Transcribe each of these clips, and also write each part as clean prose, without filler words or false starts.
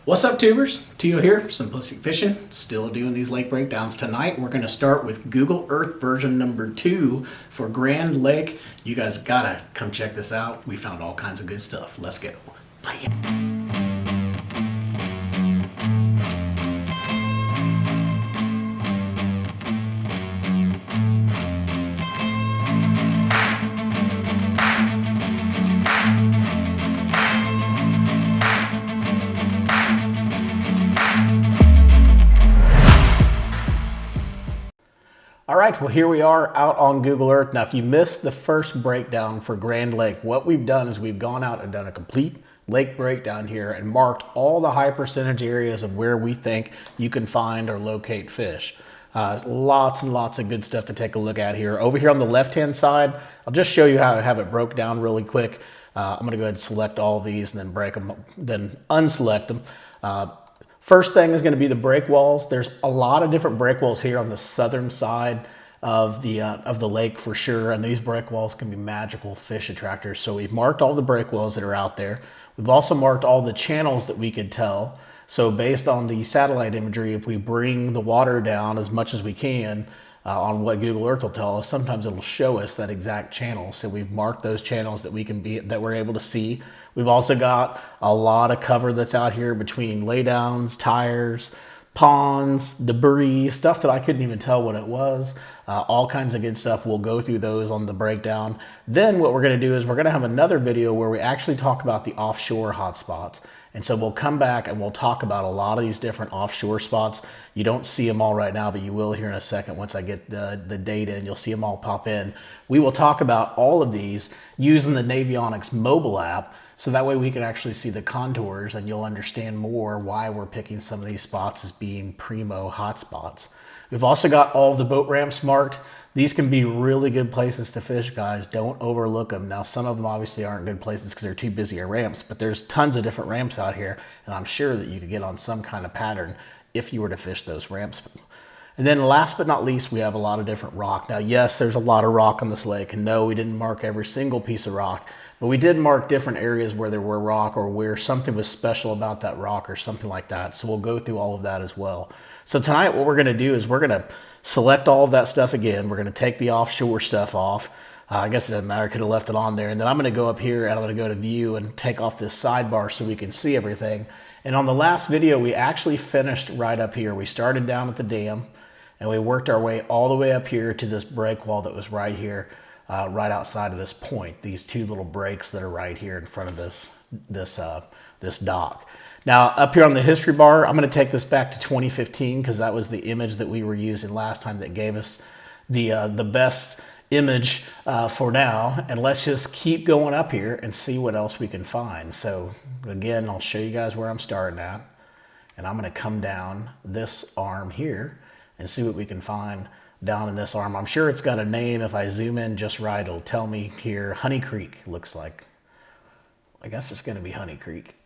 What's up, tubers? Tio here, Simplistic Fishing. Still doing these lake breakdowns. Tonight we're going to start with Google Earth version number 2 for Grand Lake. You guys gotta come check this out. We found all kinds of good stuff. Let's go. Bye. All right, well, here we are out on Google Earth. Now, if you missed the first breakdown for Grand Lake, what we've done is we've gone out and done a complete lake breakdown here and marked all the high percentage areas of where we think you can find or locate fish. Lots and lots of good stuff to take a look at here. Over here on the left-hand side, I'll just show you how to have it broke down really quick. I'm gonna go ahead and select all these and then break them, then unselect them. First thing is going to be the break walls. There's a lot of different break walls here on the southern side of the lake for sure, and these break walls can be magical fish attractors. So we've marked all the break walls that are out there. We've also marked all the channels that we could tell. So based on the satellite imagery, if we bring the water down as much as we can on what Google Earth will tell us, sometimes it'll show us that exact channel. So we've marked those channels that we're able to see. We've also got a lot of cover that's out here between laydowns, tires, ponds, debris, stuff that I couldn't even tell what it was. All kinds of good stuff. We'll go through those on the breakdown. Then what we're going to do is we're going to have another video where we actually talk about the offshore hotspots. And so we'll come back and we'll talk about a lot of these different offshore spots. You don't see them all right now, but you will here in a second once I get the data, and you'll see them all pop in. We will talk about all of these using the Navionics mobile app, so that way we can actually see the contours and you'll understand more why we're picking some of these spots as being primo hotspots. We've also got all the boat ramps marked. These can be really good places to fish, guys. Don't overlook them. Now, some of them obviously aren't good places because they're too busy at ramps, but there's tons of different ramps out here, and I'm sure that you could get on some kind of pattern if you were to fish those ramps. And then last but not least, we have a lot of different rock. Now, yes, there's a lot of rock on this lake, and no, we didn't mark every single piece of rock, but we did mark different areas where there were rock or where something was special about that rock or something like that. So we'll go through all of that as well. So tonight what we're going to do is we're going to select all of that stuff again. We're going to take the offshore stuff off. I guess it doesn't matter, I could have left it on there. And then I'm going to go up here and I'm going to go to view and take off this sidebar so we can see everything. And on the last video, we actually finished right up here. We started down at the dam and we worked our way all the way up here to this break wall that was right here. Right outside of this point, these two little breaks that are right here in front of this dock. Now, up here on the history bar, I'm going to take this back to 2015 because that was the image that we were using last time that gave us the best image for now. And let's just keep going up here and see what else we can find. So again, I'll show you guys where I'm starting at, and I'm going to come down this arm here and see what we can find down in this arm. I'm sure it's got a name. If I zoom in just right, it'll tell me here. Honey Creek looks like. I guess it's going to be Honey Creek.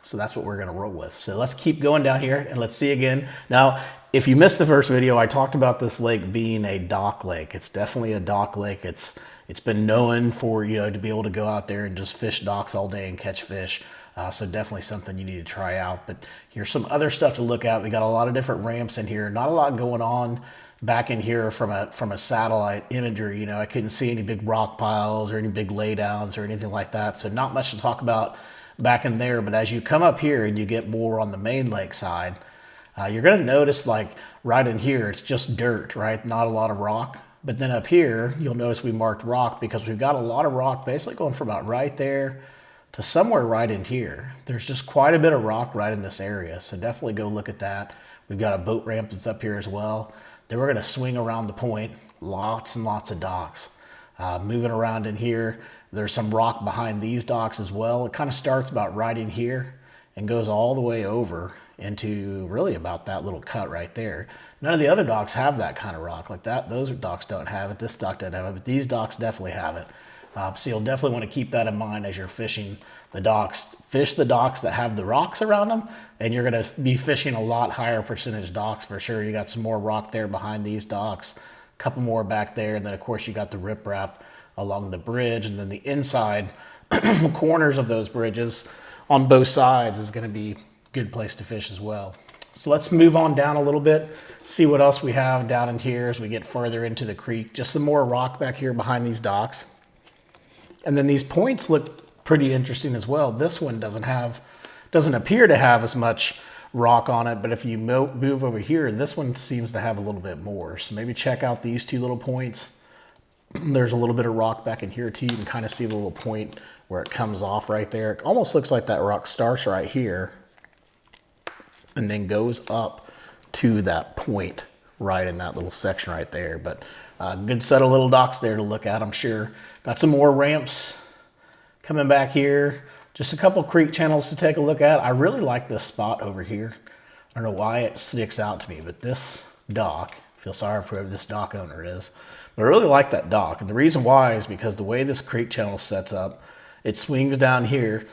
So that's what we're going to roll with. So let's keep going down here and let's see again. Now, if you missed the first video, I talked about this lake being a dock lake. It's definitely a dock lake. It's been known for, to be able to go out there and just fish docks all day and catch fish. So definitely something you need to try out. But here's some other stuff to look at. We got a lot of different ramps in here. Not a lot going on back in here from a satellite imagery. I couldn't see any big rock piles or any big laydowns or anything like that. So not much to talk about back in there. But as you come up here and you get more on the main lake side, you're going to notice like right in here, it's just dirt, right? Not a lot of rock. But then up here, you'll notice we marked rock because we've got a lot of rock basically going from about right there to somewhere right in here. There's just quite a bit of rock right in this area. So definitely go look at that. We've got a boat ramp that's up here as well. Then we're going to swing around the point, lots and lots of docks. Moving around in here, there's some rock behind these docks as well. It kind of starts about right in here and goes all the way over into really about that little cut right there. None of the other docks have that kind of rock like that. Those docks don't have it. This dock doesn't have it, but these docks definitely have it. So you'll definitely want to keep that in mind as you're fishing the docks. Fish the docks that have the rocks around them, and you're going to be fishing a lot higher percentage docks for sure. You got some more rock there behind these docks, a couple more back there, and then of course you got the riprap along the bridge, and then the inside corners of those bridges on both sides is going to be good place to fish as well. So let's move on down a little bit, see what else we have down in here as we get further into the creek. Just some more rock back here behind these docks. And then these points look pretty interesting as well. This one doesn't appear to have as much rock on it, but if you move over here, this one seems to have a little bit more. So maybe check out these two little points. There's a little bit of rock back in here too. You can kind of see the little point where it comes off right there. It almost looks like that rock starts right here and then goes up to that point right in that little section right there. But good set of little docks there to look at, I'm sure. Got some more ramps coming back here. Just a couple creek channels to take a look at. I really like this spot over here. I don't know why it sticks out to me, but this dock, I feel sorry for whoever this dock owner is, but I really like that dock. And the reason why is because the way this creek channel sets up, it swings down here,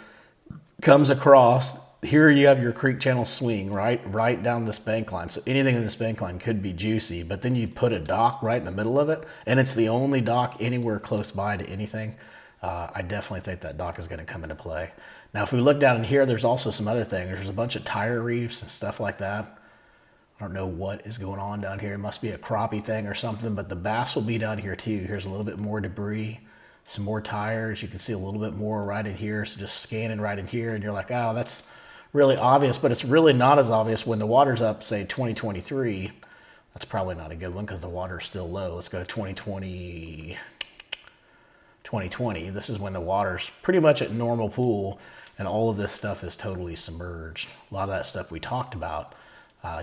comes across. Here you have your creek channel swing right down this bank line. So anything in this bank line could be juicy, but then you put a dock right in the middle of it, and it's the only dock anywhere close by to anything. I definitely think that dock is going to come into play. Now, if we look down in here, there's also some other things. There's a bunch of tire reefs and stuff like that. I don't know what is going on down here. It must be a crappie thing or something, but the bass will be down here too. Here's a little bit more debris, some more tires. You can see a little bit more right in here. So just scanning right in here, and you're like, oh, that's really obvious, but it's really not as obvious when the water's up, say 2023. That's probably not a good one because the water's still low. Let's go to 2020. This is when the water's pretty much at normal pool and all of this stuff is totally submerged. A lot of that stuff we talked about,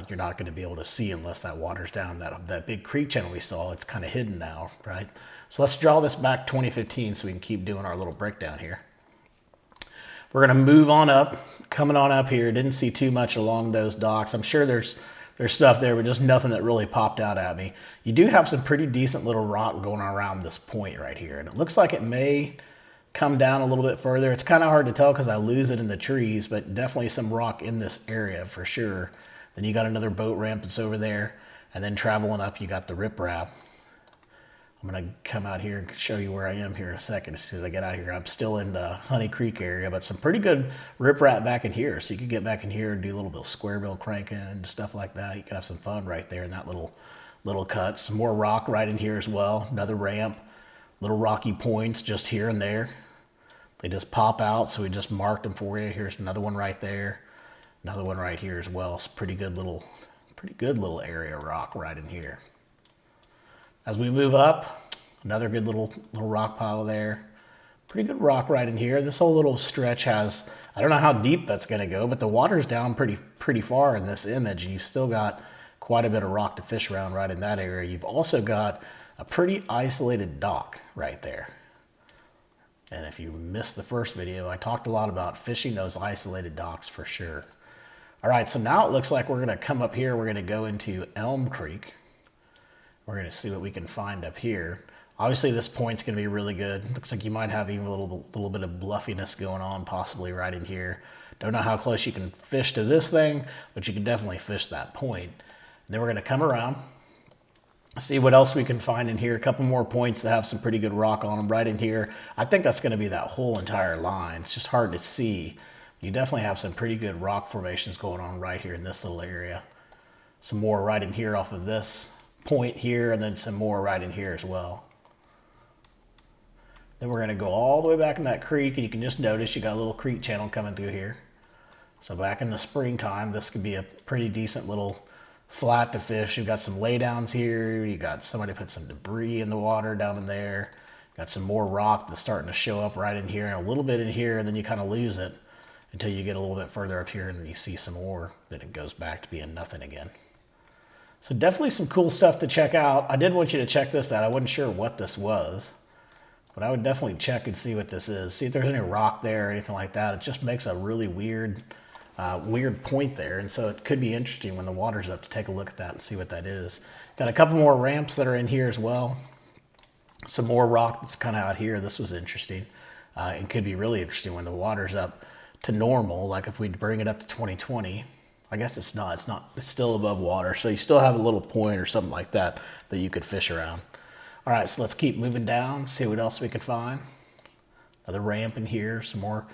you're not going to be able to see unless that water's down. That big creek channel we saw, it's kind of hidden now, right? So let's draw this back 2015 so we can keep doing our little breakdown here. We're going to move on up, coming on up here. Didn't see too much along those docks. I'm sure there's stuff there, but just nothing that really popped out at me. You do have some pretty decent little rock going around this point right here. And it looks like it may come down a little bit further. It's kind of hard to tell because I lose it in the trees, but definitely some rock in this area for sure. Then you got another boat ramp that's over there. And then traveling up, you got the riprap. I'm going to come out here and show you where I am here in a second as soon as I get out of here. I'm still in the Honey Creek area, but some pretty good riprap back in here. So you can get back in here and do a little bit of square bill cranking and stuff like that. You can have some fun right there in that little cut. Some more rock right in here as well. Another ramp, little rocky points just here and there. They just pop out, so we just marked them for you. Here's another one right there. Another one right here as well. It's pretty good little area of rock right in here. As we move up, another good little rock pile there. Pretty good rock right in here. This whole little stretch has, I don't know how deep that's going to go, but the water's down pretty far in this image, and you've still got quite a bit of rock to fish around right in that area. You've also got a pretty isolated dock right there. And if you missed the first video, I talked a lot about fishing those isolated docks for sure. All right, so now it looks like we're going to come up here. We're going to go into Elm Creek. We're going to see what we can find up here. Obviously, this point's going to be really good. Looks like you might have even a little bit of bluffiness going on possibly right in here. Don't know how close you can fish to this thing, but you can definitely fish that point. Then we're going to come around, see what else we can find in here. A couple more points that have some pretty good rock on them right in here. I think that's going to be that whole entire line. It's just hard to see. You definitely have some pretty good rock formations going on right here in this little area. Some more right in here off of this point here, and then some more right in here as well. Then we're going to go all the way back in that creek, and you can just notice you got a little creek channel coming through here. So back in the springtime, this could be a pretty decent little flat to fish. You've got some laydowns here. You got somebody put some debris in the water down in there. Got some more rock that's starting to show up right in here and a little bit in here, and then you kind of lose it until you get a little bit further up here and then you see some more. Then it goes back to being nothing again. So definitely some cool stuff to check out. I did want you to check this out. I wasn't sure what this was, but I would definitely check and see what this is. See if there's any rock there or anything like that. It just makes a really weird point there. And so it could be interesting when the water's up to take a look at that and see what that is. Got a couple more ramps that are in here as well. Some more rock that's kind of out here. This was interesting. It could be really interesting when the water's up to normal. Like if we bring it up to 2020, I guess it's not, it's still above water. So you still have a little point or something like that that you could fish around. All right, so let's keep moving down, see what else we can find. Another ramp in here, some more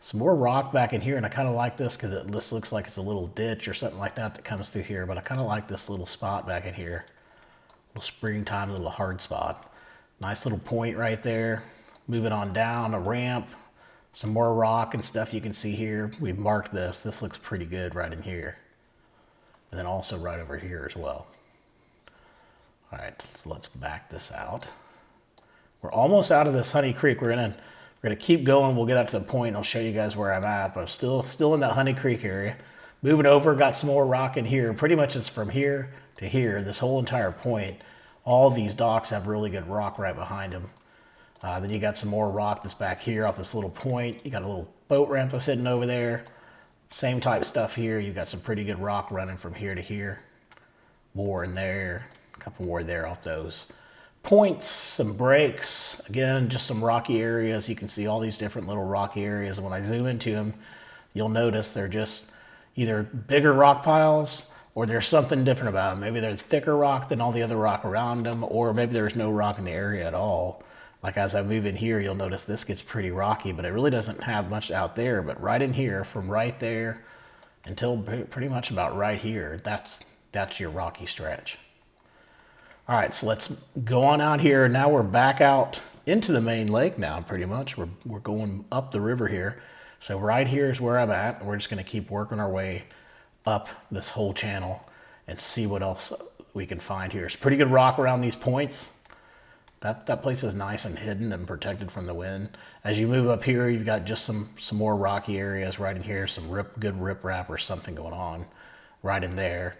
Some more rock back in here, and I kind of like this because this looks like it's a little ditch or something like that that comes through here, but I kind of like this little spot back in here. Little springtime, little hard spot. Nice little point right there. Moving on down, a ramp, some more rock and stuff you can see here. We've marked this. This looks pretty good right in here. And then also right over here as well. All right, so let's back this out. We're almost out of this Honey Creek. We're gonna keep going. We'll get out to the point. I'll show you guys where I'm at, but I'm still in that Honey Creek area. Moving over, got some more rock in here. Pretty much it's from here to here, this whole entire point. All these docks have really good rock right behind them. Then you got some more rock that's back here off this little point. You got a little boat ramp that's sitting over there. Same type stuff here. You got some pretty good rock running from here to here. More in there, a couple more there off those points, some breaks. Again, just some rocky areas. You can see all these different little rocky areas. And when I zoom into them, you'll notice they're just either bigger rock piles or there's something different about them. Maybe they're thicker rock than all the other rock around them, or maybe there's no rock in the area at all. Like as I move in here, you'll notice this gets pretty rocky, but it really doesn't have much out there. But right in here, from right there until pretty much about right here, that's your rocky stretch. All right, so let's go on out here. Now we're back out into the main lake now, pretty much. We're going up the river here. So right here is where I'm at. We're just gonna keep working our way up this whole channel and see what else we can find here. It's pretty good rock around these points. That place is nice and hidden and protected from the wind. As you move up here, you've got just some more rocky areas right in here, some good riprap or something going on right in there.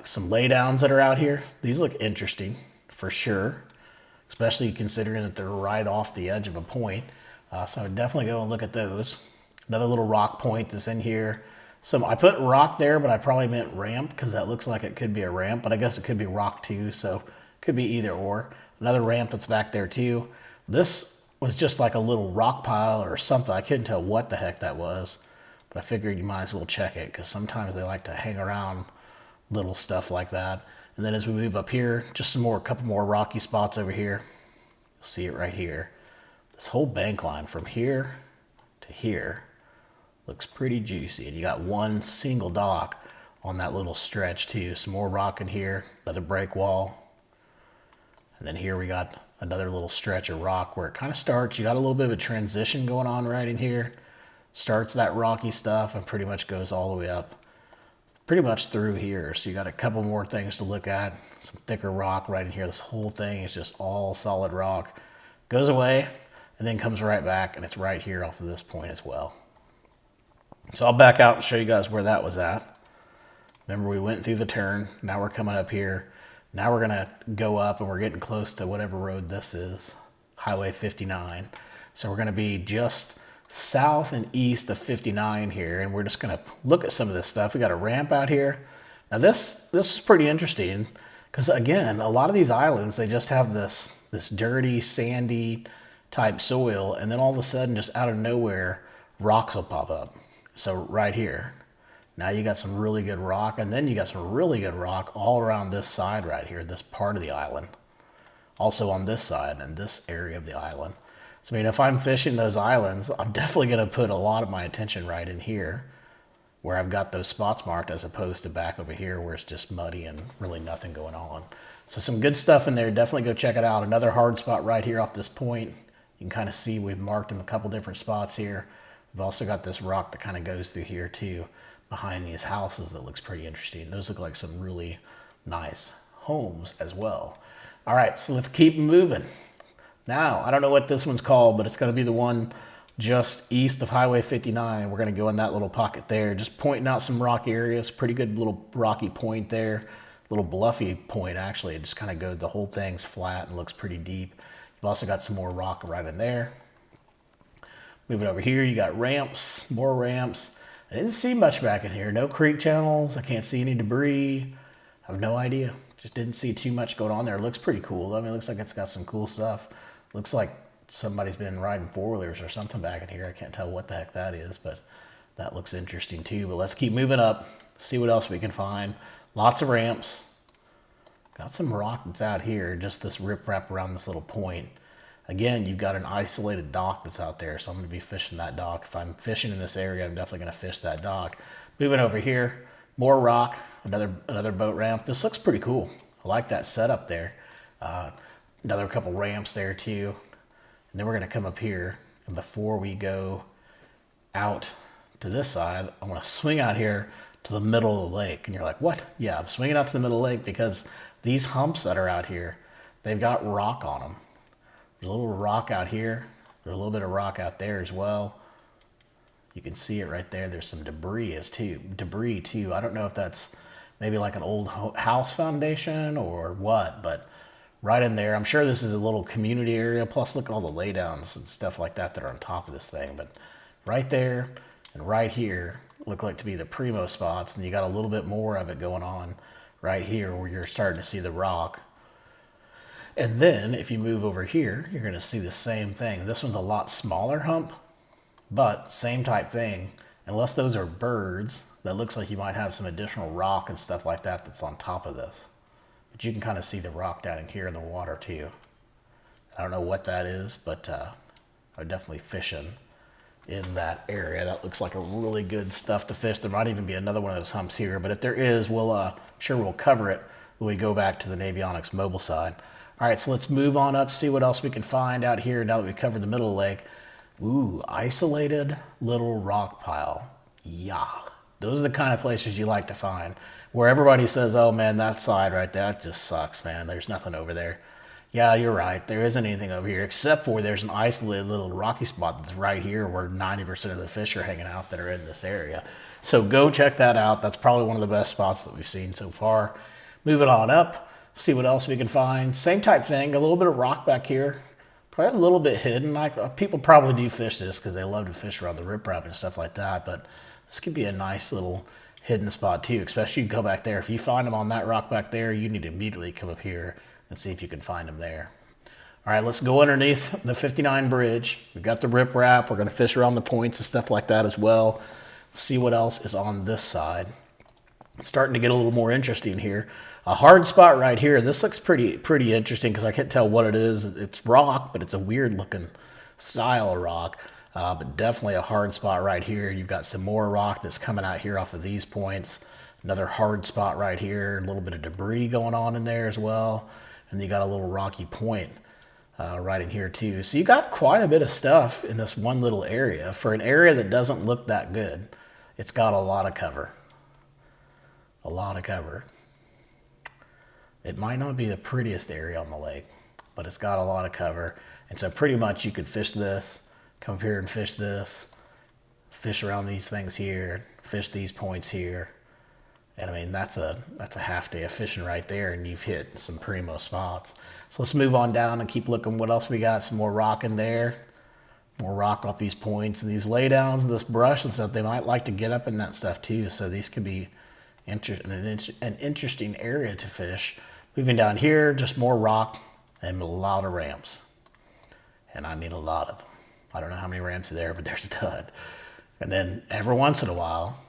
Some laydowns that are out here. These look interesting for sure, especially considering that they're right off the edge of a point. So I would definitely go and look at those. Another little rock point that's in here. I put rock there, but I probably meant ramp because that looks like it could be a ramp, but I guess it could be rock too, so it could be either or. Another ramp that's back there too. This was just like a little rock pile or something. I couldn't tell what the heck that was, but I figured you might as well check it because sometimes they like to hang around little stuff like that. And then as we move up here, just a couple more rocky spots over here. You'll see it right here. This whole bank line from here to here looks pretty juicy. And you got one single dock on that little stretch too. Some more rock in here, another break wall. And then here we got another little stretch of rock where it kind of starts. You got a little bit of a transition going on right in here. Starts that rocky stuff and pretty much goes all the way up pretty much through here. So you got a couple more things to look at. Some thicker rock right in here. This whole thing is just all solid rock. Goes away and then comes right back, and it's right here off of this point as well. So I'll back out and show you guys where that was at. Remember, we went through the turn. Now we're coming up here. Now we're gonna go up and we're getting close to whatever road this is, Highway 59. So we're gonna be just south and east of 59 here, and we're just gonna look at some of this stuff. We got a ramp out here. Now this is pretty interesting because again, a lot of these islands, they just have this dirty, sandy type soil, and then all of a sudden, just out of nowhere, rocks will pop up. So right here. Now you got some really good rock, and then you got some really good rock all around this side right here, this part of the island. Also on this side and this area of the island. So I mean, if I'm fishing those islands, I'm definitely gonna put a lot of my attention right in here where I've got those spots marked as opposed to back over here where it's just muddy and really nothing going on. So some good stuff in there, definitely go check it out. Another hard spot right here off this point. You can kind of see we've marked in a couple different spots here. We've also got this rock that kind of goes through here too, behind these houses that looks pretty interesting. Those look like some really nice homes as well. All right, so let's keep moving. Now, I don't know what this one's called, but it's gonna be the one just east of Highway 59. We're gonna go in that little pocket there, just pointing out some rocky areas. Pretty good little rocky point there. Little bluffy point, actually. It just kind of goes, the whole thing's flat and looks pretty deep. You've also got some more rock right in there. Moving over here, you got ramps, more ramps. I didn't see much back in here. No creek channels. I can't see any debris. I have no idea. Just didn't see too much going on there. It looks pretty cool. I mean, it looks like it's got some cool stuff. Looks like somebody's been riding four-wheelers or something back in here. I can't tell what the heck that is, but that looks interesting too. But let's keep moving up, see what else we can find. Lots of ramps. Got some rock that's out here, just this riprap around this little point. Again, you've got an isolated dock that's out there, so I'm going to be fishing that dock. If I'm fishing in this area, I'm definitely going to fish that dock. Moving over here, more rock, another boat ramp. This looks pretty cool. I like that setup there. Another couple ramps there too. And then we're going to come up here, and before we go out to this side, I'm going to swing out here to the middle of the lake. And you're like, what? Yeah, I'm swinging out to the middle of the lake because these humps that are out here, they've got rock on them. There's a little rock out here. There's a little bit of rock out there as well. You can see it right there. There's some debris too. I don't know if that's maybe like an old house foundation or what, but right in there. I'm sure this is a little community area. Plus, look at all the laydowns and stuff like that that are on top of this thing. But right there and right here look like to be the primo spots, and you got a little bit more of it going on right here where you're starting to see the rock. And then if you move over here, you're going to see the same thing. This one's a lot smaller hump, but same type thing. Unless those are birds, that looks like you might have some additional rock and stuff like that that's on top of this. But you can kind of see the rock down in here in the water too. I don't know what that is, but I'm definitely fishing in that area. That looks like a really good stuff to fish. There might even be another one of those humps here, but if there is, I'm sure we'll cover it when we go back to the Navionics mobile side. All right, so let's move on up, see what else we can find out here now that we covered the middle of the lake. Ooh, isolated little rock pile. Yeah, those are the kind of places you like to find, where everybody says, oh man, that side right there, that just sucks, man. There's nothing over there. Yeah, you're right. There isn't anything over here, except for there's an isolated little rocky spot that's right here where 90% of the fish are hanging out that are in this area. So go check that out. That's probably one of the best spots that we've seen so far. Moving on up. See what else we can find. Same type thing, a little bit of rock back here. Probably a little bit hidden. People probably do fish this because they love to fish around the riprap and stuff like that, but this could be a nice little hidden spot too, especially you go back there. If you find them on that rock back there, you need to immediately come up here and see if you can find them there. All right, let's go underneath the 59 bridge. We've got the riprap. We're going to fish around the points and stuff like that as well. See what else is on this side. It's starting to get a little more interesting here. A hard spot right here. This looks pretty interesting because I can't tell what it is. It's rock, but it's a weird looking style of rock. But definitely a hard spot right here. You've got some more rock that's coming out here off of these points. Another hard spot right here. A little bit of debris going on in there as well. And you got a little rocky point right in here too. So you got quite a bit of stuff in this one little area. For an area that doesn't look that good, it's got a lot of cover. A lot of cover. It might not be the prettiest area on the lake, but it's got a lot of cover. And so pretty much you could fish this, come up here and fish this, fish around these things here, fish these points here. And I mean, that's a half day of fishing right there, and you've hit some primo spots. So let's move on down and keep looking what else we got. Some more rock in there, more rock off these points and these laydowns, this brush and stuff. They might like to get up in that stuff too. So these could be an interesting area to fish. Moving down here, just more rock and a lot of ramps. And I mean a lot of them. I don't know how many ramps are there, but there's a ton. And then every once in a while,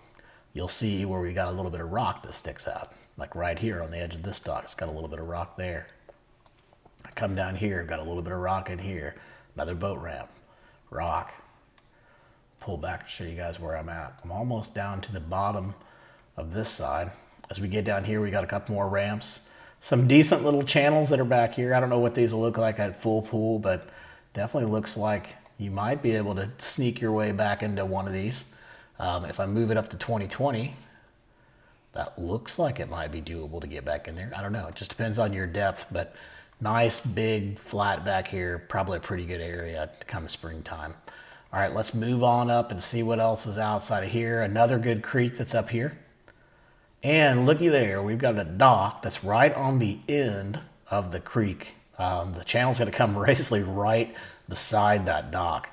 you'll see where we got a little bit of rock that sticks out. Like right here on the edge of this dock, it's got a little bit of rock there. I come down here, got a little bit of rock in here. Another boat ramp, rock. Pull back to show you guys where I'm at. I'm almost down to the bottom of this side. As we get down here, we got a couple more ramps. Some decent little channels that are back here. I don't know what these will look like at full pool, but definitely looks like you might be able to sneak your way back into one of these. If I move it up to 2020, that looks like it might be doable to get back in there. I don't know. It just depends on your depth, but nice, big, flat back here. Probably a pretty good area to come springtime. All right, let's move on up and see what else is outside of here. Another good creek that's up here. And looky there, we've got a dock that's right on the end of the creek. The channel's going to come basically right beside that dock.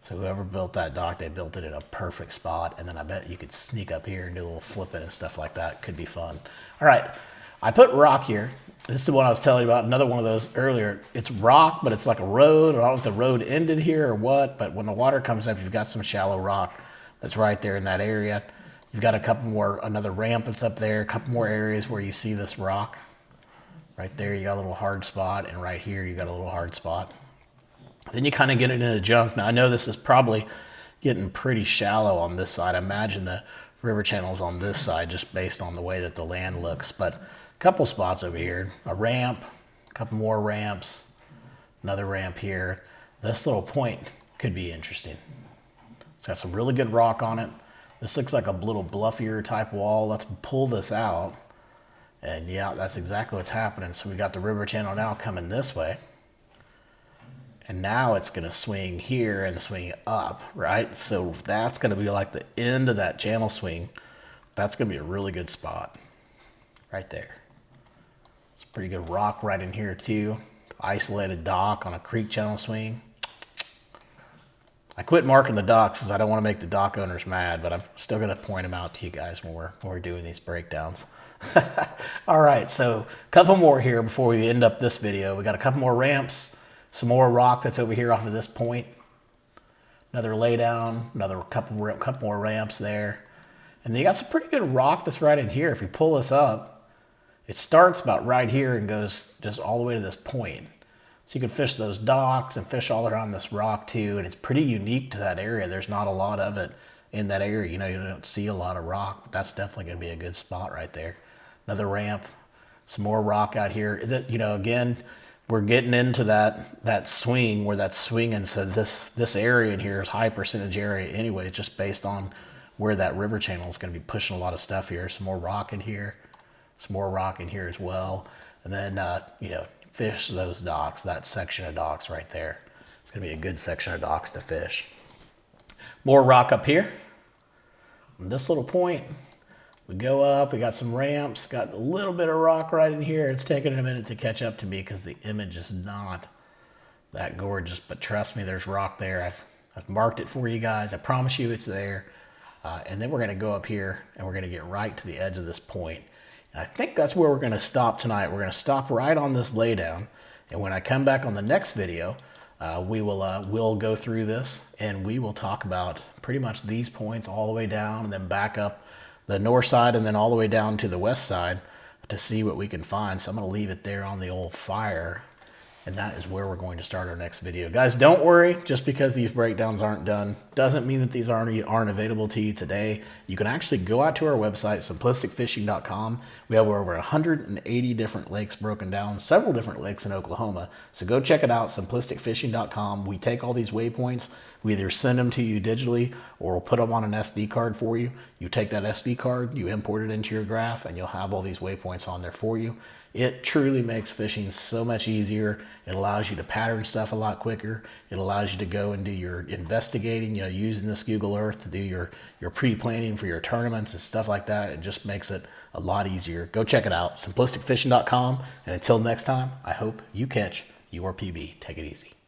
So whoever built that dock, they built it in a perfect spot. And then I bet you could sneak up here and do a little flipping and stuff like that. Could be fun. All right, I put rock here. This is the one I was telling you about, another one of those earlier. It's rock, but it's like a road. I don't know if the road ended here or what, but when the water comes up, you've got some shallow rock that's right there in that area. You've got a couple more, another ramp that's up there, a couple more areas where you see this rock. Right there, you got a little hard spot, and right here, you got a little hard spot. Then you kind of get it into junk. Now I know this is probably getting pretty shallow on this side. I imagine the river channel's on this side just based on the way that the land looks. But a couple spots over here, a ramp, a couple more ramps, another ramp here. This little point could be interesting. It's got some really good rock on it. This looks like a little bluffier type wall. Let's pull this out. And yeah, that's exactly what's happening. So we got the river channel now coming this way. And now it's going to swing here and swing up, right? So that's going to be like the end of that channel swing. That's going to be a really good spot right there. It's a pretty good rock right in here too. Isolated dock on a creek channel swing. I quit marking the docks because I don't want to make the dock owners mad, but I'm still going to point them out to you guys when we're doing these breakdowns. All right, so a couple more here before we end up this video. We got a couple more ramps. Some more rock that's over here off of this point. Another laydown, another couple more ramps there. And then you got some pretty good rock that's right in here. If you pull this up, it starts about right here and goes just all the way to this point. So you can fish those docks and fish all around this rock too. And it's pretty unique to that area. There's not a lot of it in that area. You know, you don't see a lot of rock, but that's definitely going to be a good spot right there. Another ramp, some more rock out here. That, you know, again, we're getting into that swing where that's swinging. So this area in here is high percentage area anyway, just based on where that river channel is going to be pushing a lot of stuff here. Some more rock in here, some more rock in here as well. And then, you know, fish those docks, that section of docks right there. It's going to be a good section of docks to fish. More rock up here. On this little point, we go up, we got some ramps, got a little bit of rock right in here. It's taking a minute to catch up to me because the image is not that gorgeous, but trust me, there's rock there. I've marked it for you guys. I promise you it's there. And then we're going to go up here and we're going to get right to the edge of this point. And I think that's where we're going to stop tonight. We're going to stop right on this laydown. And when I come back on the next video, we'll go through this and we will talk about pretty much these points all the way down and then back up the north side and then all the way down to the west side to see what we can find. So I'm going to leave it there on the old fire. And that is where we're going to start our next video. Guys, don't worry. Just because these breakdowns aren't done doesn't mean that these aren't available to you today. You can actually go out to our website, simplisticfishing.com. We have over 180 different lakes broken down, several different lakes in Oklahoma. So go check it out, simplisticfishing.com. We take all these waypoints. We either send them to you digitally or we'll put them on an SD card for you. You take that SD card, you import it into your graph, and you'll have all these waypoints on there for you. It truly makes fishing so much easier. It allows you to pattern stuff a lot quicker. It allows you to go and do your investigating, you know, using this Google Earth to do your pre-planning for your tournaments and stuff like that. It just makes it a lot easier. Go check it out, simplisticfishing.com. And until next time, I hope you catch your PB. Take it easy.